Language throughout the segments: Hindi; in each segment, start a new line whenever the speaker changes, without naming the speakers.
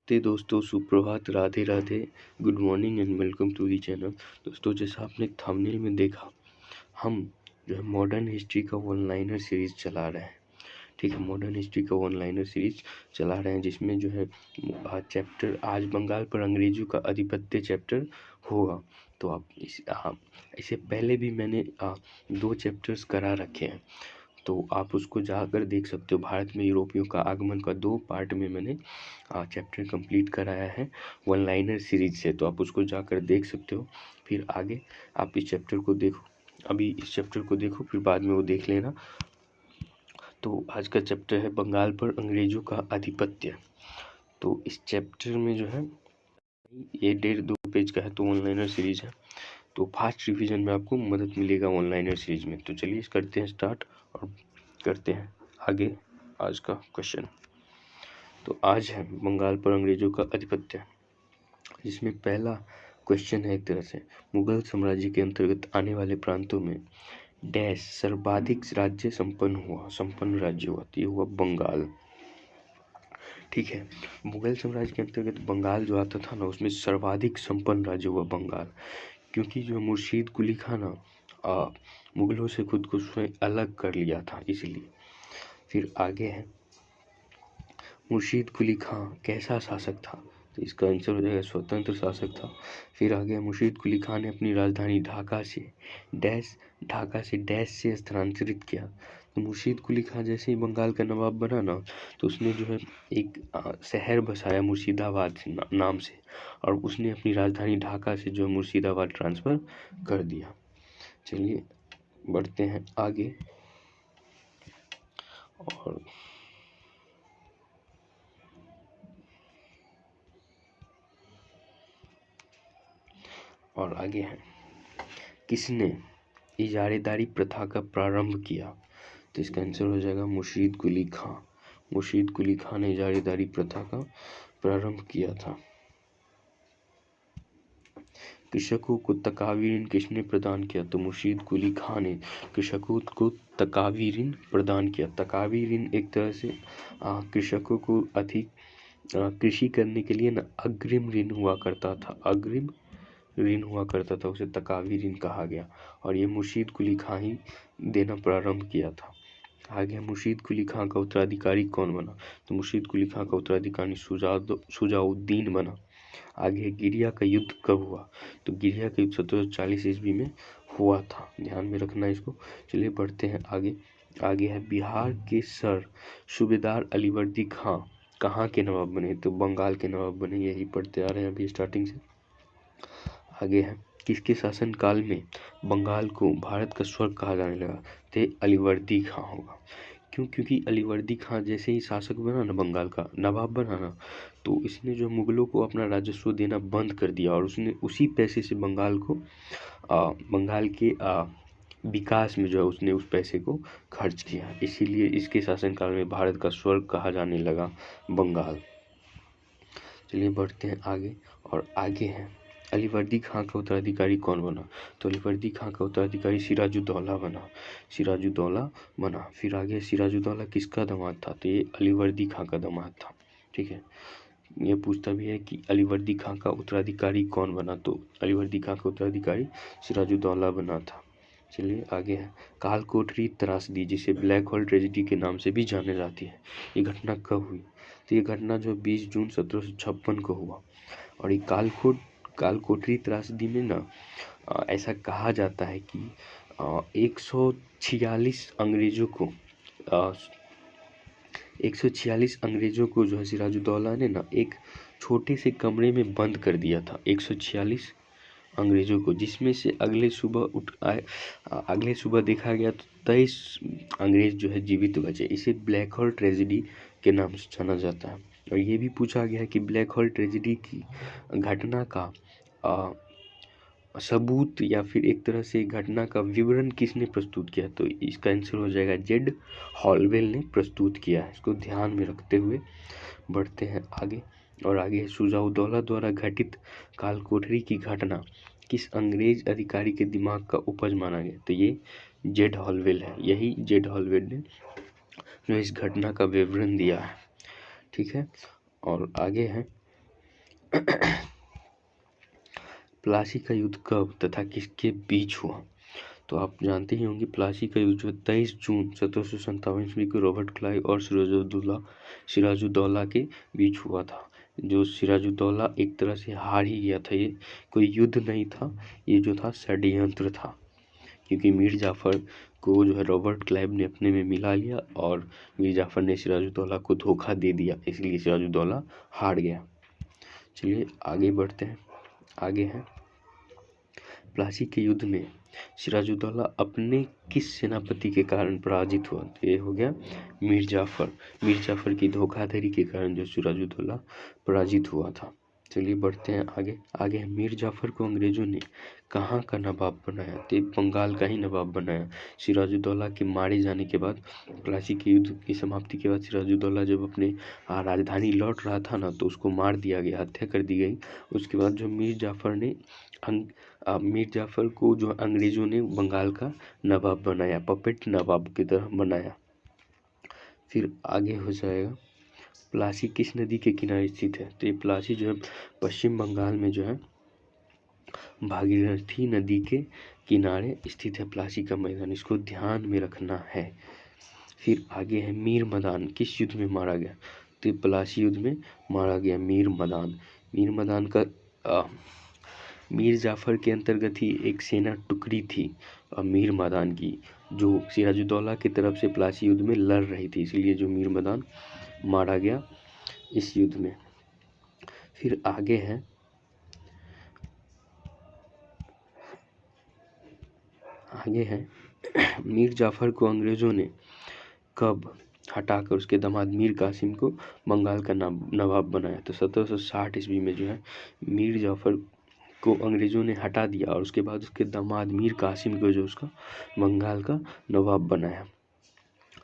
नमस्ते दोस्तों, सुप्रभात, Radhe Radhe, good morning and welcome to the channel. दोस्तों, जैसा आपने थंबनेल में देखा, हम जो है मॉडर्न हिस्ट्री का वन लाइनर सीरीज चला रहे हैं। ठीक है, मॉडर्न हिस्ट्री का वन लाइनर सीरीज चला रहे हैं, जिसमें जो है चैप्टर आज बंगाल पर अंग्रेजों का आधिपत्य चैप्टर होगा। तो आप इससे पहले भी मैंने 2 चैप्टर्स करा रखे हैं, तो आप उसको जाकर देख सकते हो। भारत में यूरोपियों का आगमन का 2 पार्ट में मैंने चैप्टर कंप्लीट कराया है वन लाइनर सीरीज से, तो आप उसको जाकर देख सकते हो। फिर आगे आप इस चैप्टर को देखो, अभी इस चैप्टर को देखो, फिर बाद में वो देख लेना। तो आज का चैप्टर है बंगाल पर अंग्रेजों का आधिपत्य। तो इस चैप्टर में जो है ये 1.5-2 पेज का है, तो वन लाइनर सीरीज है, तो फास्ट रिवीजन में आपको मदद मिलेगा वन लाइनर सीरीज में। तो चलिए करते हैं स्टार्ट और करते हैं आगे आज का क्वेश्चन। तो आज है बंगाल पर अंग्रेजों का आधिपत्य, जिसमें पहला क्वेश्चन है एक तरह से, मुगल साम्राज्य के अंतर्गत आने वाले प्रांतों में डैश सर्वाधिक राज्य संपन्न राज्य हुआ, तो ये हुआ बंगाल। ठीक है, मुगल साम्राज्य के अंतर्गत बंगाल जो आता था ना, उसमें सर्वाधिक संपन्न राज्य हुआ बंगाल, क्योंकि जो मुर्शीद कुली खां ना मुगलों से खुद को स्वयं अलग कर लिया था, इसलिए। फिर आगे है, मुर्शीद कुली खां कैसा शासक था, तो इसका आंसर हो जाएगा स्वतंत्र शासक था। फिर आगे मुर्शीद कुली खां ने अपनी राजधानी ढाका से डैश से स्थानांतरित किया। तो मुर्शीद कुली खां जैसे ही बंगाल का नवाब बना ना, तो उसने जो है एक शहर बसाया मुर्शिदाबाद नाम से, और उसने अपनी राजधानी ढाका से जो मुर्शिदाबाद ट्रांसफ़र कर दिया। चलिए बढ़ते हैं आगे। और आगे है, किसने इजारेदारी प्रथा का प्रारंभ किया, तो इसका आंसर हो जाएगा मुर्शीद कुली खां। मुर्शीद कुली खां ने इजारेदारी प्रथा का प्रारंभ किया था। कृषकों को तकावी ऋण किसने प्रदान किया, तो मुर्शीद कुली खां ने कृषकों को तकावी ऋण प्रदान किया। तकावी ऋण एक तरह से कृषकों को अधिक कृषि करने के लिए ना अग्रिम ऋण हुआ करता था, अग्रिम ऋण हुआ करता था, उसे तकावी ऋण कहा गया, और ये मुर्शीद कुली खां ही देना प्रारंभ किया था। आगे मुर्शीद कुली खां का उत्तराधिकारी कौन बना, तो मुर्शीद कुली खां का उत्तराधिकारी शुजाउद्दीन बना। आगे गिरिया का युद्ध कब हुआ, तो गिरिया का युद्ध 1740 ईस्वी में हुआ था, ध्यान में रखना इसको। चलिए बढ़ते हैं आगे। आगे है, बिहार के सर सूबेदार अलीवर्दी खां कहाँ के नवाब बने, तो बंगाल के नवाब बने, यही पढ़ते आ रहे हैं अभी स्टार्टिंग से। आगे है, किसके शासन काल में बंगाल को भारत का स्वर्ग कहा जाने लगा, तो अलीवर्दी खां होगा। क्यों, क्योंकि अलीवर्दी खां जैसे ही शासक बना ना, बंगाल का नवाब बना ना, तो इसने जो मुगलों को अपना राजस्व देना बंद कर दिया, और उसने उसी पैसे से बंगाल के विकास में जो है उसने उस पैसे को खर्च किया, इसीलिए इसके शासनकाल में भारत का स्वर्ग कहा जाने लगा बंगाल। चलिए बढ़ते हैं आगे। और आगे है, अलीवर्दी खां का उत्तराधिकारी कौन बना, तो अलीवर्दी खां का उत्तराधिकारी सिराजुद्दौला बना। फिर आगे सिराजुद्दौला किसका दामाद था, तो ये अलीवर्दी खां का दामाद था। ठीक है, ये पूछता भी है कि अलीवर्दी खां का उत्तराधिकारी कौन बना, तो अलीवर्दी खां का उत्तराधिकारी सिराजुद्दौला बना था। चलिए आगे है, कालकोठरी त्रासदी, जिसे ब्लैक होल ट्रेजेडी के नाम से भी जाने जाती है, ये घटना कब हुई, तो ये घटना जो 20 जून 1756 को हुआ। और ये कालकोठरी त्रासदी में ना ऐसा कहा जाता है कि 146 अंग्रेजों को जो है सिराजुद्दौला ने ना एक छोटे से कमरे में बंद कर दिया था, 146 अंग्रेजों को, जिसमें से अगले सुबह देखा गया तो 23 अंग्रेज जो है जीवित बचे। इसे ब्लैक होल ट्रेजेडी के नाम से जाना जाता है। और ये भी पूछा गया है कि ब्लैक होल ट्रेजेडी की घटना का सबूत या फिर एक तरह से घटना का विवरण किसने प्रस्तुत किया, तो इसका आंसर हो जाएगा जेड हॉलवेल ने प्रस्तुत किया है। इसको ध्यान में रखते हुए बढ़ते हैं आगे। और आगे शुजाउद्दौला द्वारा घटित कालकोठरी की घटना किस अंग्रेज अधिकारी के दिमाग का उपज माना गया, तो ये जेड हॉलवेल है, यही जेड हॉलवेल ने जो इस घटना का विवरण दिया है। ठीक है, और आगे है, प्लासी का युद्ध कब तथा किसके बीच हुआ? तो आप जानते ही होंगे प्लासी का युद्ध जो 23 जून 1757 ईस्वी को रॉबर्ट क्लाइव और सिराजुद्दौला के बीच हुआ था। जो सिराजुद्दौला एक तरह से हार ही गया था। ये कोई युद्ध नहीं था, ये जो था षड्यंत्र था, क्योंकि मीर जाफ़र को जो है रॉबर्ट क्लाइव ने अपने में मिला लिया और मीर जाफ़र ने सिराजुद्दौला को धोखा दे दिया, इसलिए सिराजुद्दौला हार गया। चलिए आगे बढ़ते हैं। आगे है प्लासी के युद्ध में सिराजुद्दौला अपने किस सेनापति के कारण पराजित हुआ? तो ये हो गया मीर जाफ़र की धोखाधड़ी के कारण जो सिराजुद्दौला पराजित हुआ था। चलिए बढ़ते हैं आगे। आगे है मीर जाफ़र को अंग्रेजों ने कहाँ का नवाब बनाया? तो बंगाल का ही नवाब बनाया। सिराजुद्दौला के मारे जाने के बाद, प्लासी के युद्ध की समाप्ति के बाद सिराजुद्दौला जब अपने राजधानी लौट रहा था ना, तो उसको मार दिया गया, हत्या कर दी गई। उसके बाद जो मीर जाफ़र को जो अंग्रेजों ने बंगाल का नवाब बनाया, पपेट नवाब की तरह बनाया। फिर आगे हो जाएगा प्लासी किस नदी के किनारे स्थित है? तो ये प्लासी जो है पश्चिम बंगाल में जो है भागीरथी नदी के किनारे स्थित है प्लासी का मैदान, इसको ध्यान में रखना है। फिर आगे है मीर मदान किस युद्ध में मारा गया? तो प्लासी युद्ध में मारा गया मीर मदान का मीर जाफ़र के अंतर्गत ही एक सेना टुकड़ी थी मीर मदान की, जो सिराजुद्दौला की तरफ से प्लासी युद्ध में लड़ रही थी, इसलिए जो मीर मदान मारा गया इस युद्ध में। फिर आगे है मीर जाफ़र को अंग्रेजों ने कब हटाकर उसके दामाद मीर कासिम को बंगाल का नवाब बनाया? तो 1760 ईस्वी में जो है मीर जाफ़र को अंग्रेजों ने हटा दिया और उसके बाद उसके दामाद मीर कासिम को जो उसका बंगाल का नवाब बनाया।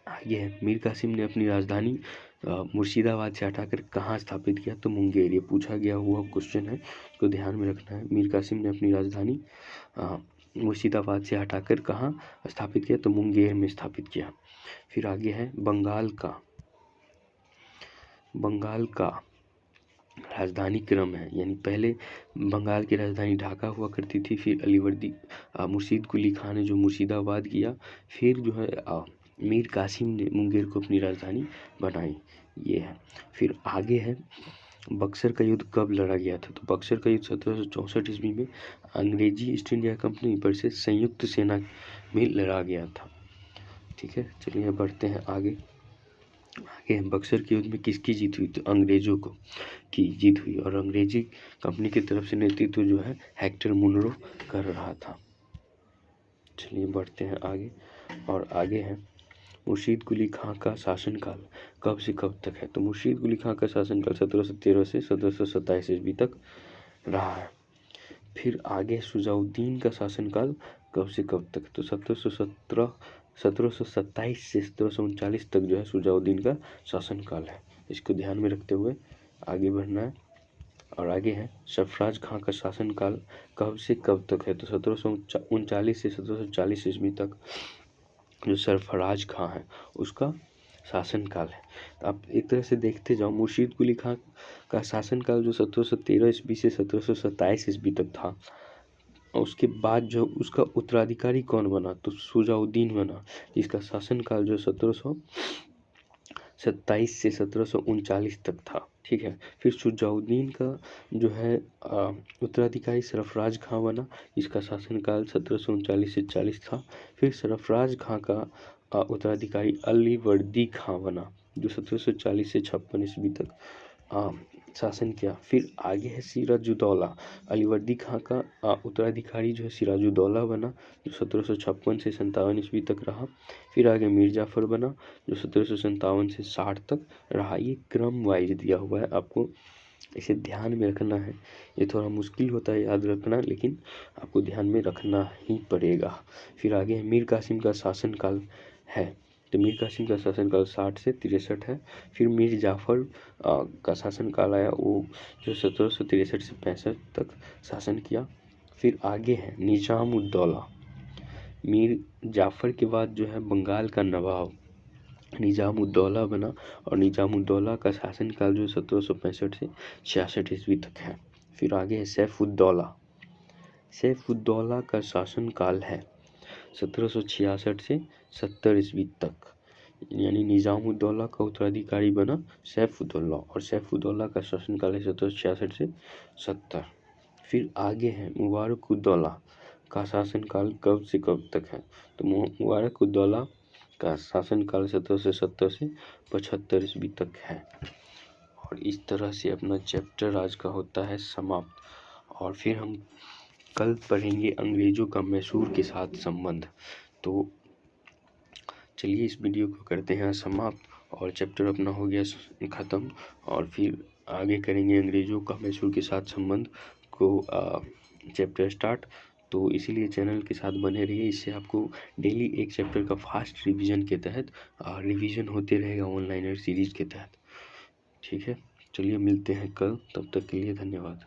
आगे है मीर कासिम ने अपनी राजधानी मुर्शिदाबाद से हटाकर कहाँ स्थापित किया? तो मुंगेर। ये पूछा गया हुआ क्वेश्चन है, इसको ध्यान में रखना है। मीर कासिम ने अपनी राजधानी मुर्शिदाबाद से हटाकर कहाँ स्थापित किया? तो मुंगेर में स्थापित किया। फिर आगे है बंगाल का राजधानी क्रम है, यानी पहले बंगाल की राजधानी ढाका हुआ करती थी, फिर अलीवर्दी मुर्शीद कुली खान ने जो मुर्शिदाबाद किया, फिर जो है मीर कासिम ने मुंगेर को अपनी राजधानी बनाई, ये है। फिर आगे है बक्सर का युद्ध कब लड़ा गया था? तो बक्सर का युद्ध 1764 ईस्वी में अंग्रेजी ईस्ट इंडिया कंपनी पर से संयुक्त सेना में लड़ा गया था। ठीक है, चलिए बढ़ते हैं आगे। बक्सर के युद्ध में किसकी जीत हुई? तो अंग्रेजों की जीत हुई और अंग्रेजी कंपनी की तरफ से नेतृत्व जो है हेक्टर मुनरो कर रहा था। चलिए बढ़ते हैं आगे। और आगे है मुर्शीद कुली खां का शासनकाल कब से कब तक है? तो मुर्शीद कुली खां का शासनकाल 1713 से 1727 ईस्वी तक रहा है। फिर आगे शुजाउद्दीन का शासनकाल कब से कब तक? तो 1727 से 1739 तक जो है शुजाउद्दीन का शासनकाल है, इसको ध्यान में रखते हुए आगे बढ़ना है। और आगे है सरफराज खां का शासनकाल कब से कब तक है? तो 1739 से 1740 ईस्वी तक जो सरफराज खां है उसका शासनकाल है। आप एक तरह से देखते जाओ, मुर्शीद कुली खां का शासनकाल जो 1713 ईस्वी से 1727 ईस्वी तक था, उसके बाद जो उसका उत्तराधिकारी कौन बना? तो शुजाउद्दीन बना, जिसका शासनकाल जो 1727 से 1739 तक था। ठीक है, फिर शुजाउद्दीन का जो है उत्तराधिकारी सरफराज खां बना, जिसका शासनकाल 1739 से 40 था। फिर सरफराज खां का उत्तराधिकारी अलीवर्दी खां बना, जो 1740 से 56 ईस्वी तक शासन किया। फिर आगे है सिराजुद्दौला, अलीवर्दी खां का उत्तराधिकारी जो है सिराजुद्दौला बना, जो 1756 से 57 ईस्वी तक रहा। फिर आगे मीर जाफ़र बना, जो 1757 से 60 तक रहा। ये क्रम वाइज दिया हुआ है, आपको इसे ध्यान में रखना है। ये थोड़ा मुश्किल होता है याद रखना, लेकिन आपको ध्यान में रखना ही पड़ेगा। फिर आगे है मीर कासिम का शासनकाल है, तो मीर कासिम का शासनकाल 60 से 63 है। फिर मीर जाफ़र का शासनकाल आया, वो जो 1763 से 65 तक शासन किया। फिर आगे है निज़ामुद्दौला, मीर जाफ़र के बाद जो है बंगाल का नवाब निज़ाम-उद-दौला बना और निज़ाम-उद-दौला का शासनकाल जो 1765 से 66 ईस्वी तक है। फिर आगे है सैफ-उद-दौला। सैफ-उद-दौला का शासनकाल है 1766 से 70 ईस्वी तक, यानी निज़ाम-उद-दौला का उत्तराधिकारी बना सैफ-उद-दौला और सैफ-उद-दौला का शासनकाल है 1766 से 70। फिर आगे है मुबारक-उद-दौला का शासनकाल कब से कब तक है, तो मुबारक-उद-दौला का शासनकाल 1770 से 75 ईस्वी तक है। और इस तरह से अपना चैप्टर आज का होता है समाप्त। और फिर हम कल पढ़ेंगे अंग्रेजों का मैसूर के साथ संबंध। तो चलिए इस वीडियो को करते हैं समाप्त और चैप्टर अपना हो गया ख़त्म। और फिर आगे करेंगे अंग्रेजों का मैसूर के साथ संबंध को चैप्टर स्टार्ट। तो इसीलिए चैनल के साथ बने रहिए, इससे आपको डेली एक चैप्टर का फास्ट रिवीजन के तहत रिवीजन होते रहेगा ऑनलाइनर सीरीज के तहत। ठीक है, चलिए मिलते हैं कल, तब तक के लिए धन्यवाद।